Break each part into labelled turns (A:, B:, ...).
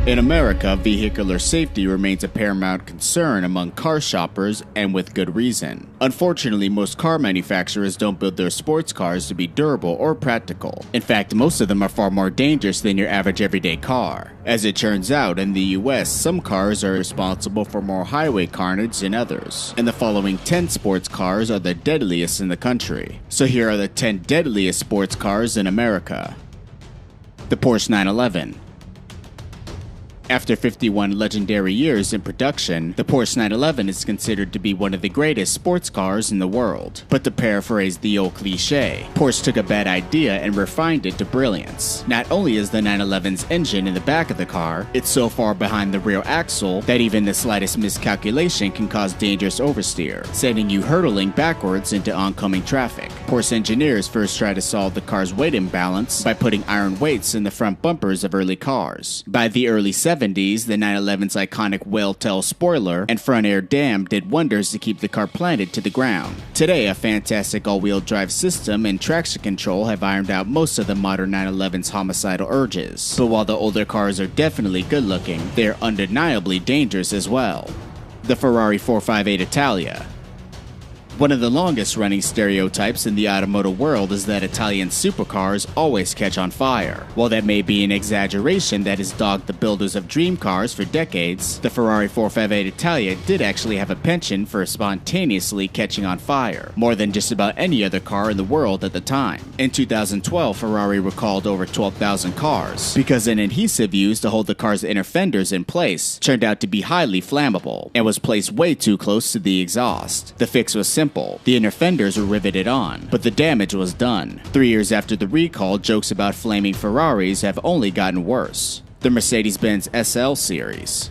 A: In America, vehicular safety remains a paramount concern among car shoppers, and with good reason. Unfortunately, most car manufacturers don't build their sports cars to be durable or practical. In fact, most of them are far more dangerous than your average everyday car. As it turns out, in the US, some cars are responsible for more highway carnage than others, and the following 10 sports cars are the deadliest in the country. So here are the 10 deadliest sports cars in America. The Porsche 911. After 51 legendary years in production, the Porsche 911 is considered to be one of the greatest sports cars in the world. But to paraphrase the old cliche, Porsche took a bad idea and refined it to brilliance. Not only is the 911's engine in the back of the car, it's so far behind the rear axle that even the slightest miscalculation can cause dangerous oversteer, sending you hurtling backwards into oncoming traffic. Porsche engineers first tried to solve the car's weight imbalance by putting iron weights in the front bumpers of early cars. By the early 70s, the 911's iconic whale-tail spoiler and front air dam did wonders to keep the car planted to the ground. Today, a fantastic all-wheel drive system and traction control have ironed out most of the modern 911's homicidal urges. But while the older cars are definitely good-looking, they're undeniably dangerous as well. The Ferrari 458 Italia. One of the longest running stereotypes in the automotive world is that Italian supercars always catch on fire. While that may be an exaggeration that has dogged the builders of dream cars for decades, the Ferrari 458 Italia did actually have a penchant for spontaneously catching on fire, more than just about any other car in the world at the time. In 2012, Ferrari recalled over 12,000 cars because an adhesive used to hold the car's inner fenders in place turned out to be highly flammable and was placed way too close to the exhaust. The fix was simple. The inner fenders were riveted on, but the damage was done. 3 years after the recall, jokes about flaming Ferraris have only gotten worse. The Mercedes-Benz SL series.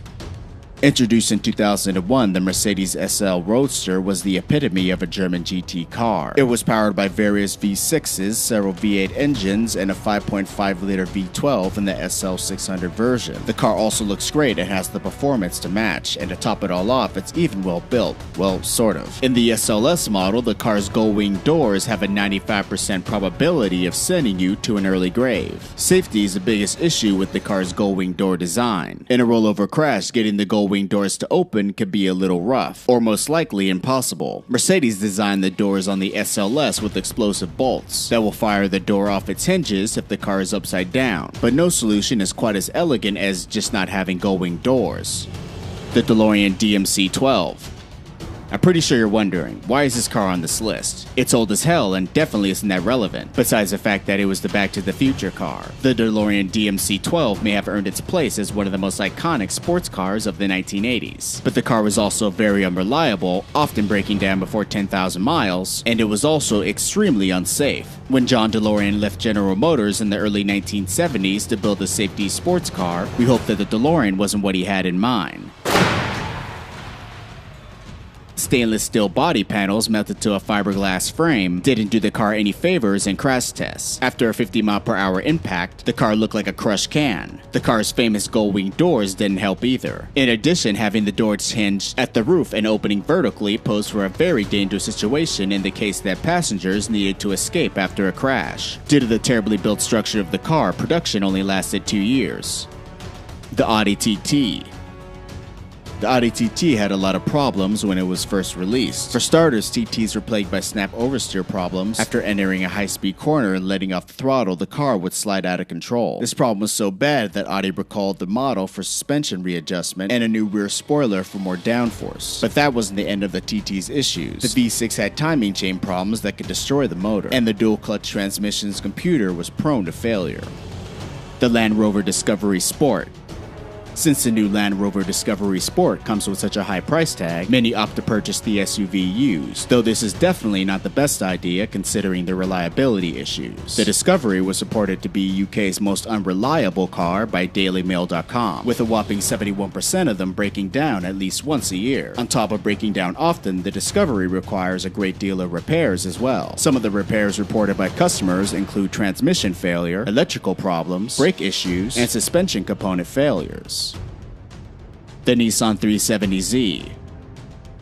A: Introduced in 2001, the Mercedes SL Roadster was the epitome of a German GT car. It was powered by various V6s, several V8 engines, and a 5.5-liter V12 in the SL600 version. The car also looks great and has the performance to match, and to top it all off, it's even well built. Well, sort of. In the SLS model, the car's gull-wing doors have a 95% probability of sending you to an early grave. Safety is the biggest issue with the car's gull-wing door design. In a rollover crash, getting the gull-wing doors to open could be a little rough, or most likely impossible. Mercedes designed the doors on the SLS with explosive bolts that will fire the door off its hinges if the car is upside down, but no solution is quite as elegant as just not having gull-wing doors. The DeLorean DMC-12. I'm pretty sure you're wondering, why is this car on this list? It's old as hell and definitely isn't that relevant, besides the fact that it was the Back to the Future car. The DeLorean DMC-12 may have earned its place as one of the most iconic sports cars of the 1980s, but the car was also very unreliable, often breaking down before 10,000 miles, and it was also extremely unsafe. When John DeLorean left General Motors in the early 1970s to build a safety sports car, we hoped that the DeLorean wasn't what he had in mind. Stainless steel body panels mounted to a fiberglass frame didn't do the car any favors in crash tests. After a 50-mile-per-hour impact, the car looked like a crushed can. The car's famous gull-wing doors didn't help either. In addition, having the doors hinged at the roof and opening vertically posed for a very dangerous situation in the case that passengers needed to escape after a crash. Due to the terribly built structure of the car, production only lasted 2 years. The Audi TT. The Audi TT had a lot of problems when it was first released. For starters, TTs were plagued by snap oversteer problems. After entering a high-speed corner and letting off the throttle, the car would slide out of control. This problem was so bad that Audi recalled the model for suspension readjustment and a new rear spoiler for more downforce. But that wasn't the end of the TT's issues. The V6 had timing chain problems that could destroy the motor, and the dual-clutch transmission's computer was prone to failure. The Land Rover Discovery Sport. Since the new Land Rover Discovery Sport comes with such a high price tag, many opt to purchase the SUV used, though this is definitely not the best idea considering the reliability issues. The Discovery was reported to be UK's most unreliable car by DailyMail.com, with a whopping 71% of them breaking down at least once a year. On top of breaking down often, the Discovery requires a great deal of repairs as well. Some of the repairs reported by customers include transmission failure, electrical problems, brake issues, and suspension component failures. The Nissan 370Z.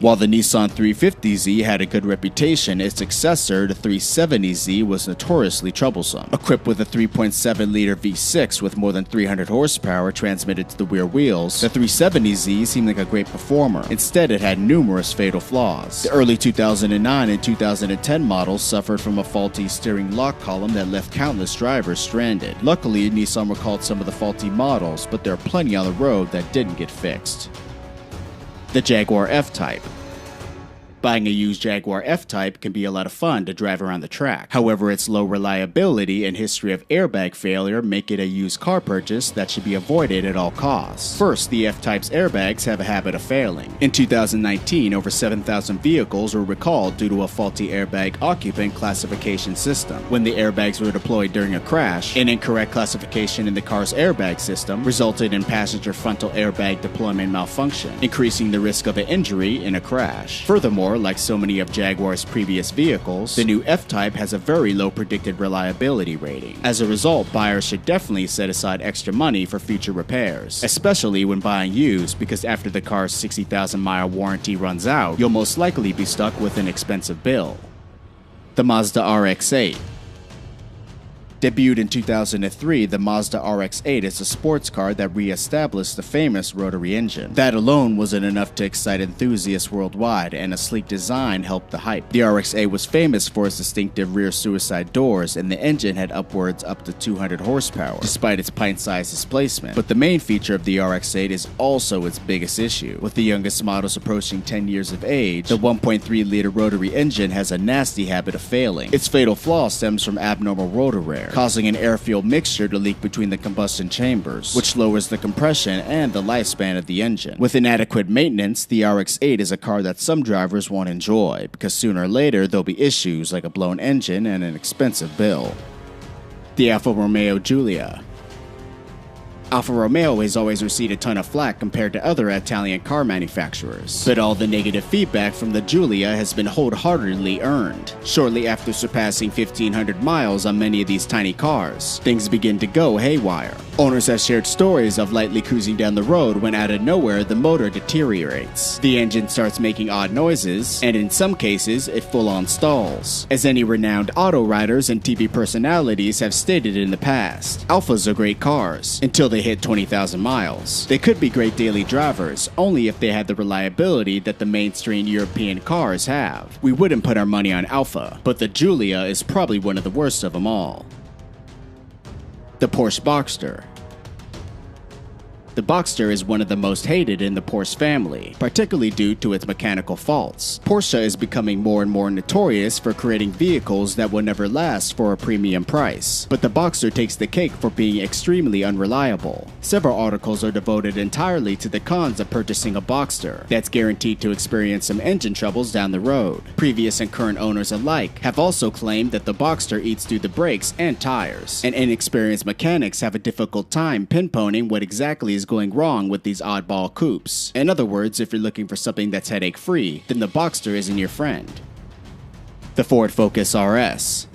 A: While the Nissan 350Z had a good reputation, its successor, the 370Z, was notoriously troublesome. Equipped with a 3.7-liter V6 with more than 300 horsepower transmitted to the rear wheels, the 370Z seemed like a great performer. Instead, it had numerous fatal flaws. The early 2009 and 2010 models suffered from a faulty steering lock column that left countless drivers stranded. Luckily, Nissan recalled some of the faulty models, but there are plenty on the road that didn't get fixed. The Jaguar F-Type. Buying a used Jaguar F-Type can be a lot of fun to drive around the track. However, its low reliability and history of airbag failure make it a used car purchase that should be avoided at all costs. First, the F-Type's airbags have a habit of failing. In 2019, over 7,000 vehicles were recalled due to a faulty airbag occupant classification system. When the airbags were deployed during a crash, an incorrect classification in the car's airbag system resulted in passenger frontal airbag deployment malfunction, increasing the risk of an injury in a crash. Furthermore, like so many of Jaguar's previous vehicles, the new F-Type has a very low predicted reliability rating. As a result, buyers should definitely set aside extra money for future repairs, especially when buying used, because after the car's 60,000-mile warranty runs out, you'll most likely be stuck with an expensive bill. The Mazda RX-8. Debuted in 2003, the Mazda RX-8 is a sports car that re-established the famous rotary engine. That alone wasn't enough to excite enthusiasts worldwide, and a sleek design helped the hype. The RX-8 was famous for its distinctive rear suicide doors, and the engine had upwards up to 200 horsepower, despite its pint-sized displacement. But the main feature of the RX-8 is also its biggest issue. With the youngest models approaching 10 years of age, the 1.3-liter rotary engine has a nasty habit of failing. Its fatal flaw stems from abnormal rotor wear, causing an air-fuel mixture to leak between the combustion chambers, which lowers the compression and the lifespan of the engine. With inadequate maintenance, the RX-8 is a car that some drivers won't enjoy, because sooner or later there'll be issues like a blown engine and an expensive bill. The Alfa Romeo Giulia. Alfa Romeo has always received a ton of flack compared to other Italian car manufacturers, but all the negative feedback from the Giulia has been wholeheartedly earned. Shortly after surpassing 1,500 miles on many of these tiny cars, things begin to go haywire. Owners have shared stories of lightly cruising down the road when out of nowhere the motor deteriorates. The engine starts making odd noises, and in some cases it full-on stalls. As any renowned auto riders and TV personalities have stated in the past, Alfas are great cars until they hit 20,000 miles. They could be great daily drivers, only if they had the reliability that the mainstream European cars have. We wouldn't put our money on Alfa, but the Giulia is probably one of the worst of them all. The Porsche Boxster. The Boxster is one of the most hated in the Porsche family, particularly due to its mechanical faults. Porsche is becoming more and more notorious for creating vehicles that will never last for a premium price, but the Boxster takes the cake for being extremely unreliable. Several articles are devoted entirely to the cons of purchasing a Boxster that's guaranteed to experience some engine troubles down the road. Previous and current owners alike have also claimed that the Boxster eats through the brakes and tires, and inexperienced mechanics have a difficult time pinpointing what exactly is going wrong with these oddball coupes. In other words, if you're looking for something that's headache-free, then the Boxster isn't your friend. The Ford Focus RS.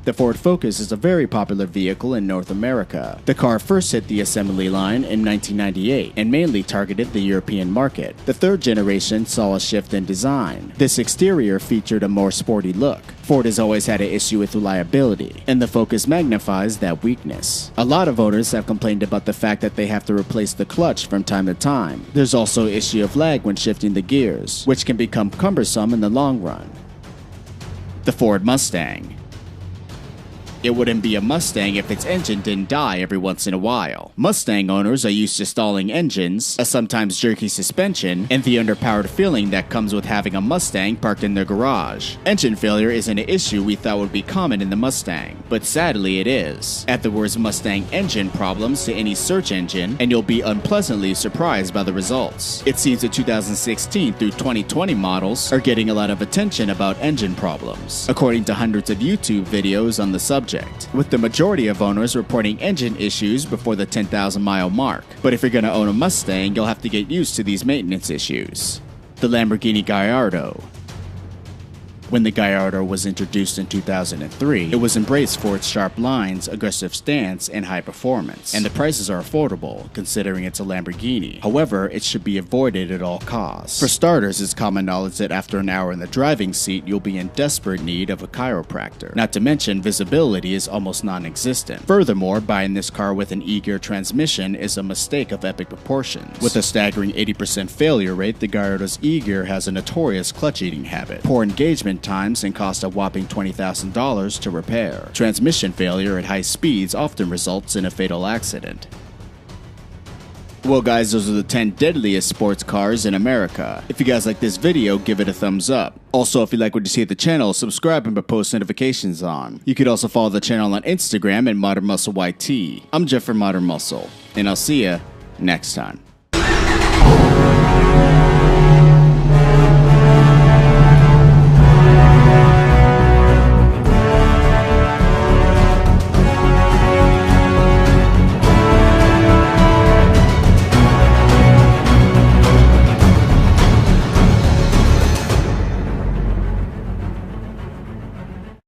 A: The Ford Focus is a very popular vehicle in North America. The car first hit the assembly line in 1998 and mainly targeted the European market. The third generation saw a shift in design. This exterior featured a more sporty look. Ford has always had an issue with reliability, and the Focus magnifies that weakness. A lot of owners have complained about the fact that they have to replace the clutch from time to time. There's also an issue of lag when shifting the gears, which can become cumbersome in the long run. The Ford Mustang. It wouldn't be a Mustang if its engine didn't die every once in a while. Mustang owners are used to stalling engines, a sometimes jerky suspension, and the underpowered feeling that comes with having a Mustang parked in their garage. Engine failure isn't an issue we thought would be common in the Mustang, but sadly it is. Add the words Mustang engine problems to any search engine, and you'll be unpleasantly surprised by the results. It seems the 2016 through 2020 models are getting a lot of attention about engine problems, according to hundreds of YouTube videos on the subject, with the majority of owners reporting engine issues before the 10,000 mile mark. But if you're going to own a Mustang, you'll have to get used to these maintenance issues. The Lamborghini Gallardo. When the Gallardo was introduced in 2003, it was embraced for its sharp lines, aggressive stance, and high performance, and the prices are affordable, considering it's a Lamborghini. However, it should be avoided at all costs. For starters, it's common knowledge that after an hour in the driving seat, you'll be in desperate need of a chiropractor. Not to mention, visibility is almost non-existent. Furthermore, buying this car with an e-gear transmission is a mistake of epic proportions. With a staggering 80% failure rate, the Gallardo's e-gear has a notorious clutch-eating habit, poor engagement times, and cost a whopping $20,000 to repair. Transmission failure at high speeds often results in a fatal accident. Well guys, those are the 10 deadliest sports cars in America. If you guys like this video, give it a thumbs up. Also, if you like what you see at the channel, subscribe and put post notifications on. You could also follow the channel on Instagram at Modern Muscle YT. I'm Jeff from Modern Muscle, and I'll see ya next time.